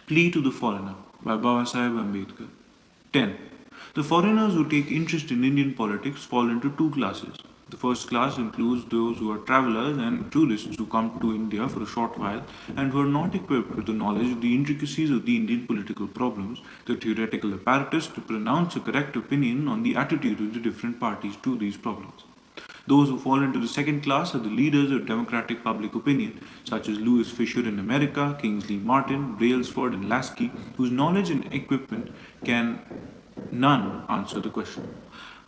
Plea to the Foreigner by Babasaheb Ambedkar. 10. The foreigners who take interest in Indian politics fall into two classes. The first class includes those who are travelers and tourists who come to India for a short while and who are not equipped with the knowledge of the intricacies of the Indian political problems, the theoretical apparatus to pronounce a correct opinion on the attitude of the different parties to these problems. Those who fall into the second class are the leaders of democratic public opinion, such as Louis Fisher in America, Kingsley Martin, Brailsford, and Lasky, whose knowledge and equipment can none answer the question.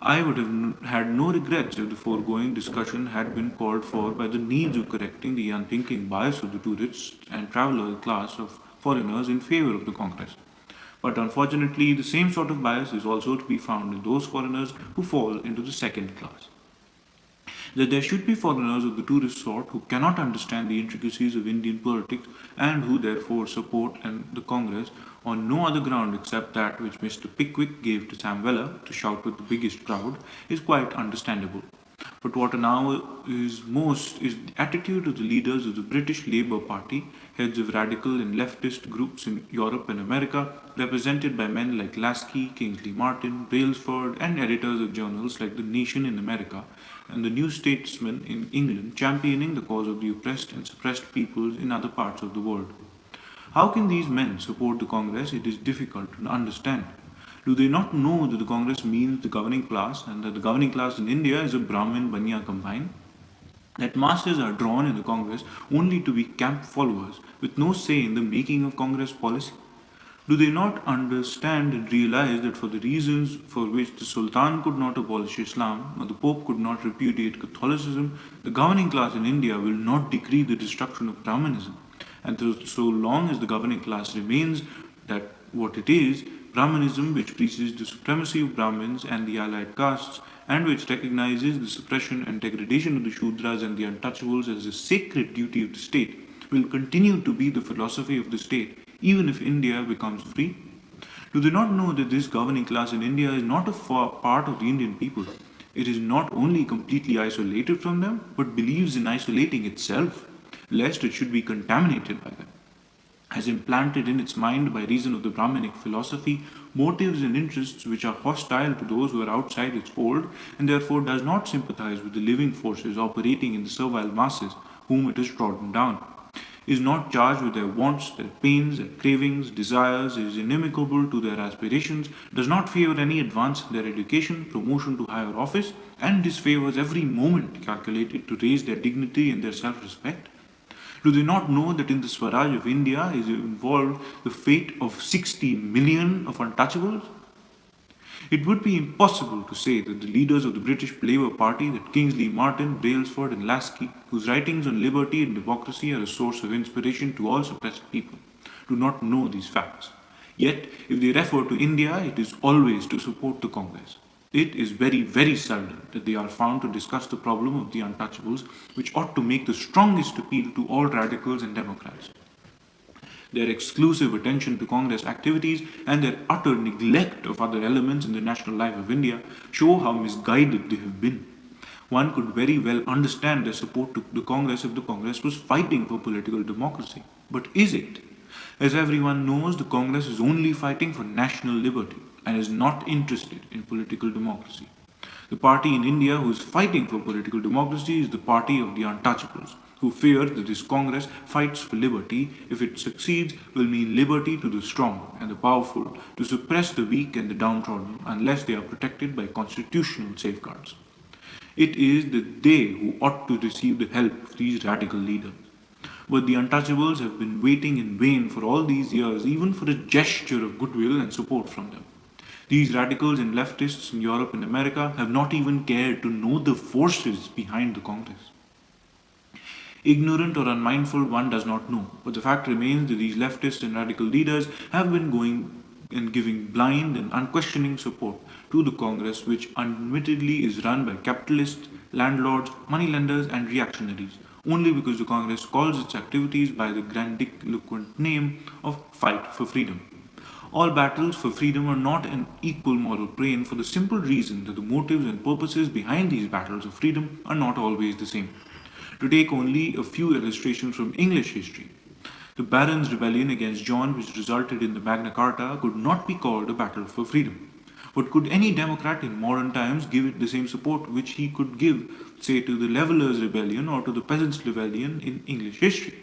I would have had no regrets if the foregoing discussion had been called for by the needs of correcting the unthinking bias of the tourist and traveller class of foreigners in favor of the Congress. But unfortunately, the same sort of bias is also to be found in those foreigners who fall into the second class. That there should be foreigners of the tourist sort who cannot understand the intricacies of Indian politics and who therefore support the Congress on no other ground except that which Mr. Pickwick gave to Sam Weller to shout with the biggest crowd is quite understandable. But what now is most is the attitude of the leaders of the British Labour Party, heads of radical and leftist groups in Europe and America, represented by men like Lasky, Kingsley Martin, Brailsford, and editors of journals like The Nation in America and The New Statesman in England, championing the cause of the oppressed and suppressed peoples in other parts of the world. How can these men support the Congress? It is difficult to understand. Do they not know that the Congress means the governing class and that the governing class in India is a Brahmin Banya combined? That masses are drawn in the Congress only to be camp followers with no say in the making of Congress policy? Do they not understand and realize that for the reasons for which the Sultan could not abolish Islam or the Pope could not repudiate Catholicism, the governing class in India will not decree the destruction of Brahmanism? And so long as the governing class remains that what it is, Brahmanism, which preaches the supremacy of Brahmins and the allied castes, and which recognizes the suppression and degradation of the Shudras and the untouchables as a sacred duty of the state, will continue to be the philosophy of the state, even if India becomes free? Do they not know that this governing class in India is not a part of the Indian people? It is not only completely isolated from them, but believes in isolating itself, lest it should be contaminated by them. Has implanted in its mind by reason of the Brahminic philosophy motives and interests which are hostile to those who are outside its fold, and therefore does not sympathize with the living forces operating in the servile masses whom it has trodden down, is not charged with their wants, their pains, their cravings, desires, is inimical to their aspirations, does not favor any advance in their education, promotion to higher office, and disfavors every moment calculated to raise their dignity and their self-respect? Do they not know that in the Swaraj of India is involved the fate of 60 million of untouchables? It would be impossible to say that the leaders of the British Labour Party, that Kingsley Martin, Brailsford, and Lasky, whose writings on liberty and democracy are a source of inspiration to all suppressed people, do not know these facts. Yet, if they refer to India, it is always to support the Congress. It is very, very seldom that they are found to discuss the problem of the untouchables, which ought to make the strongest appeal to all radicals and Democrats. Their exclusive attention to Congress activities and their utter neglect of other elements in the national life of India show how misguided they have been. One could very well understand their support to the Congress if the Congress was fighting for political democracy. But is it? As everyone knows, the Congress is only fighting for national liberty and is not interested in political democracy. The party in India who is fighting for political democracy is the party of the untouchables, who fear that this Congress fights for liberty, if it succeeds, will mean liberty to the strong and the powerful, to suppress the weak and the downtrodden, unless they are protected by constitutional safeguards. It is that they who ought to receive the help of these radical leaders. But the untouchables have been waiting in vain for all these years, even for a gesture of goodwill and support from them. These radicals and leftists in Europe and America have not even cared to know the forces behind the Congress. Ignorant or unmindful, one does not know, but the fact remains that these leftist and radical leaders have been going and giving blind and unquestioning support to the Congress, which unadmittedly is run by capitalists, landlords, moneylenders, and reactionaries, only because the Congress calls its activities by the grandiloquent name of Fight for Freedom. All battles for freedom are not an equal moral plane for the simple reason that the motives and purposes behind these battles of freedom are not always the same. To take only a few illustrations from English history, The Barons' rebellion against John, which resulted in the Magna Carta, could not be called a battle for freedom. But could any Democrat in modern times give it the same support which he could give, say, to the Levelers' rebellion or to the Peasants' rebellion in English history,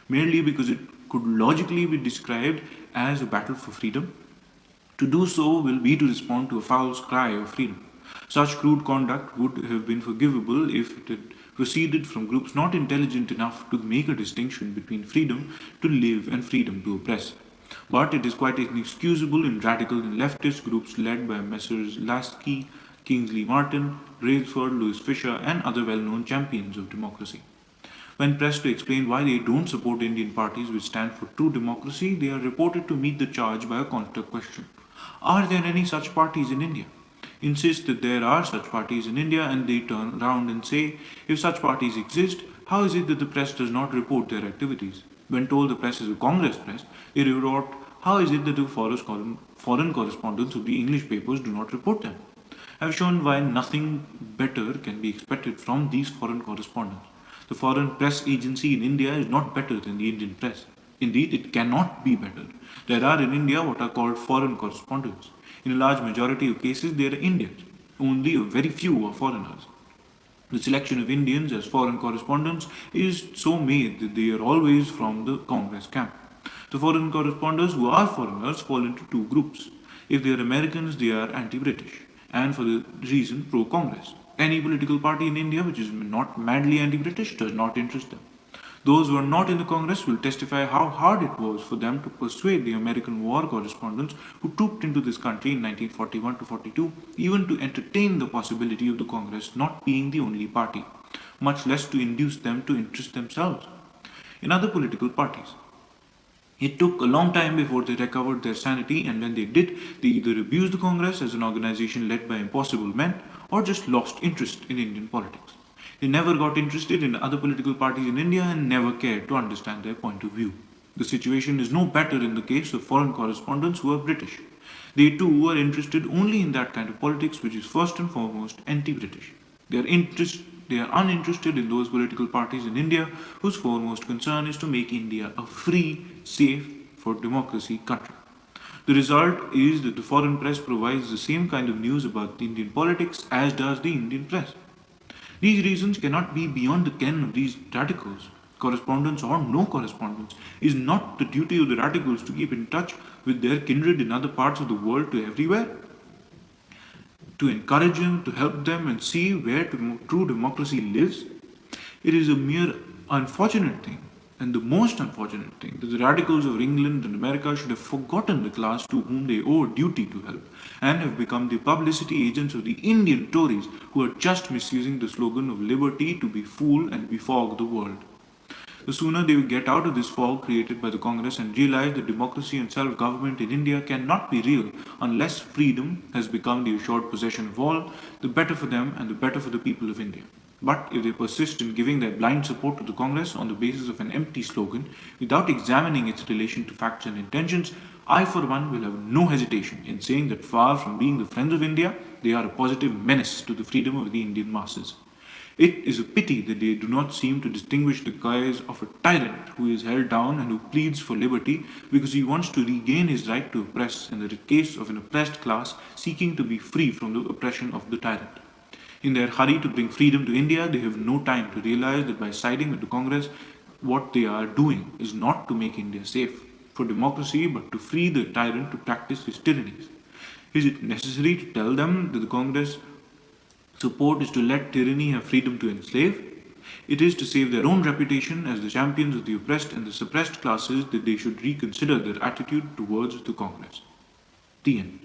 merely because it could logically be described as a battle for freedom? To do so will be to respond to a foul cry of freedom. Such crude conduct would have been forgivable if it had proceeded from groups not intelligent enough to make a distinction between freedom to live and freedom to oppress. But it is quite inexcusable in radical and leftist groups led by Messrs. Lasky, Kingsley Martin, Brailsford, Louis Fisher, and other well known champions of democracy. When pressed to explain why they don't support Indian parties which stand for true democracy, they are reported to meet the charge by a counter question. Are there any such parties in India? Insist that there are such parties in India, and they turn around and say, if such parties exist, how is it that the press does not report their activities? When told the press is a Congress press, they retort, how is it that the foreign correspondents of the English papers do not report them? I have shown why nothing better can be expected from these foreign correspondents. The foreign press agency in India is not better than the Indian press. Indeed, it cannot be better. There are in India what are called foreign correspondents. In a large majority of cases, they are Indians. Only a very few are foreigners. The selection of Indians as foreign correspondents is so made that they are always from the Congress camp. The foreign correspondents who are foreigners fall into two groups. If they are Americans, they are anti-British, and for the reason pro-Congress. Any political party in India which is not madly anti-British does not interest them. Those who are not in the Congress will testify how hard it was for them to persuade the American war correspondents who trooped into this country in 1941 to 42 even to entertain the possibility of the Congress not being the only party, much less to induce them to interest themselves in other political parties. It took a long time before they recovered their sanity, and when they did, they either abused the Congress as an organization led by impossible men or just lost interest in Indian politics. They never got interested in other political parties in India and never cared to understand their point of view. The situation is no better in the case of foreign correspondents who are British. They too are interested only in that kind of politics which is first and foremost anti-British. They are uninterested in those political parties in India whose foremost concern is to make India a free, safe, for democracy country. The result is that the foreign press provides the same kind of news about Indian politics as does the Indian press. These reasons cannot be beyond the ken of these radicals. Correspondence or no correspondence is not the duty of the radicals to keep in touch with their kindred in other parts of the world to everywhere, to encourage them, to help them and see where true democracy lives. It is a mere unfortunate thing, and the most unfortunate thing, that the radicals of England and America should have forgotten the class to whom they owe a duty to help, and have become the publicity agents of the Indian Tories who are just misusing the slogan of liberty to befool and befog the world. The sooner they will get out of this fog created by the Congress and realize that democracy and self-government in India cannot be real unless freedom has become the assured possession of all, the better for them and the better for the people of India. But if they persist in giving their blind support to the Congress on the basis of an empty slogan, without examining its relation to facts and intentions, I for one will have no hesitation in saying that far from being the friends of India, they are a positive menace to the freedom of the Indian masses. It is a pity that they do not seem to distinguish the cries of a tyrant who is held down and who pleads for liberty because he wants to regain his right to oppress in the case of an oppressed class seeking to be free from the oppression of the tyrant. In their hurry to bring freedom to India, they have no time to realize that by siding with the Congress, what they are doing is not to make India safe for democracy but to free the tyrant to practice his tyrannies. Is it necessary to tell them that the Congress support is to let tyranny have freedom to enslave? It is to save their own reputation as the champions of the oppressed and the suppressed classes that they should reconsider their attitude towards the Congress. The end.